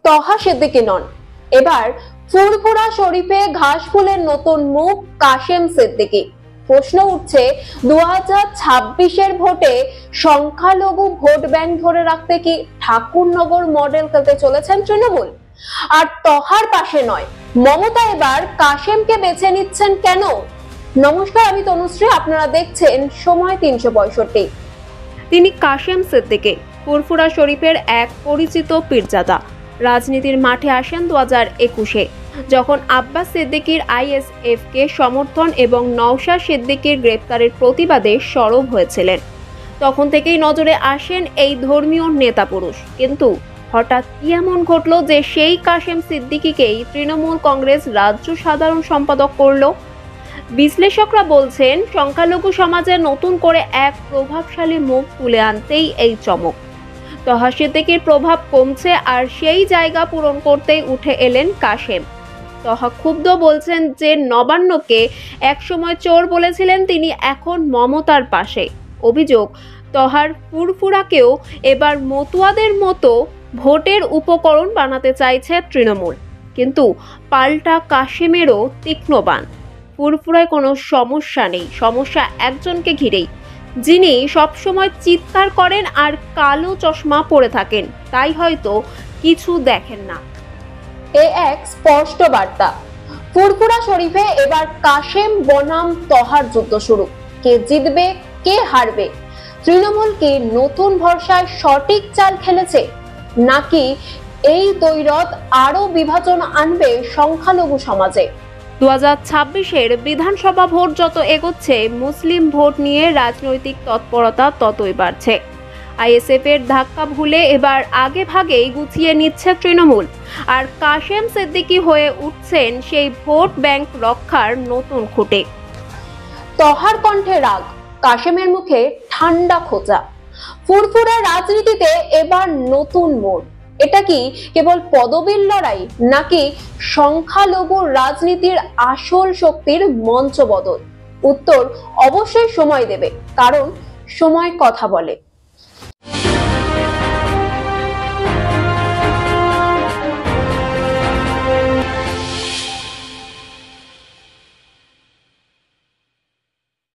তহা সিদ্দিকী নন, এবার ফুরফুরা শরীফে ঘাস ফুলের নতুন মুখ কাশেম সিদ্দিকী। প্রশ্ন উঠছে, 2026-এর ভোটে সংখ্যালঘু ভোট ব্যাংক ধরে রাখতে কি ঠাকুরনগর মডেল খেলতে চলেছেন তৃণমূল? আর তহার পাশে নয়, মমতা এবার কাশেমকে বেছে নিচ্ছেন কেন? নমস্কার, আমি তনুশ্রী, আপনারা দেখছেন সময় 365। তিনি কাশেম সিদ্দিকী, ফুরফুরা শরীফের এক পরিচিত পীরজাদা। রাজনীতির মাঠে আসেন 2021-এ, যখন আব্বাস সিদ্দিকীর আইএসএফ কে সমর্থন এবং নওশাদ সিদ্দিকীর গ্রেপ্তারের প্রতিবাদে সরব হয়েছিলেন। তখন থেকেই নজরে আসেন এই ধর্মীয় নেতা পুরুষ। কিন্তু হঠাৎ কি এমন ঘটলো যে সেই কাশেম সিদ্দিকীকেই তৃণমূল কংগ্রেস রাজ্য সাধারণ সম্পাদক করলো? বিশ্লেষকরা বলছেন, সংখ্যালঘু সমাজে নতুন করে এক প্রভাবশালী মুখ তুলে আনতেই এই চমক। তহা সিদ্দিকীর প্রভাব কমছে আর সেই জায়গা পূরণ করতেই উঠে এলেন কাশেম। তহা ক্ষুব্ধ, বলছেন যে নবান্নকে একসময় চোর বলেছিলেন তিনি এখন মমতার পাশে। অভিযোগ, তহার ফুরফুরাকেও এবার মতুয়াদের মতো ভোটের উপকরণ বানাতে চাইছে তৃণমূল। কিন্তু পাল্টা কাশেমেরও তীক্ষ্ণ বাণ। ফুরফুরায় কোনো সমস্যা নেই, সমস্যা একজনকে ঘিরেই, যিনি সবসময় চিৎকার করেন আর কালো চশমা পরে থাকেন, তাই হয়তো কিছু দেখেন না। এ এক স্পষ্ট বার্তা। ফুরফুরা শরীফে এবার কাশেম বনাম তহার যুদ্ধ শুরু। কে জিতবে, কে হারবে? তৃণমূল কি নতুন ভরসায় সঠিক চাল খেলেছে, নাকি এই দ্বৈরথ আরো বিভাজন আনবে সংখ্যালঘু সমাজে? 2026-এর বিধানসভা ভোট যত এগোচ্ছে, মুসলিম ভোট নিয়ে রাজনৈতিক তৎপরতা ততই বাড়ছে। আইএসএফ এর ধাক্কা ভুলে এবার আগে ভাগেই গুছিয়ে নিচ্ছে তৃণমূল, আর কাশেম সিদ্দিকী হয়ে উঠছেন সেই ভোট ব্যাংক রক্ষার নতুন খুঁটে। তহার কণ্ঠে রাগ, কাশেমের মুখে ঠান্ডা খোঁচা। ফুরফুরা রাজনীতিতে এবার নতুন মোড়। এটা কি কেবল পদবীর লড়াই, নাকি সংখ্যালঘু রাজনীতির আসল শক্তির মঞ্চ বদল? উত্তর অবশ্যই সময় দেবে, কারণ সময় কথা বলে।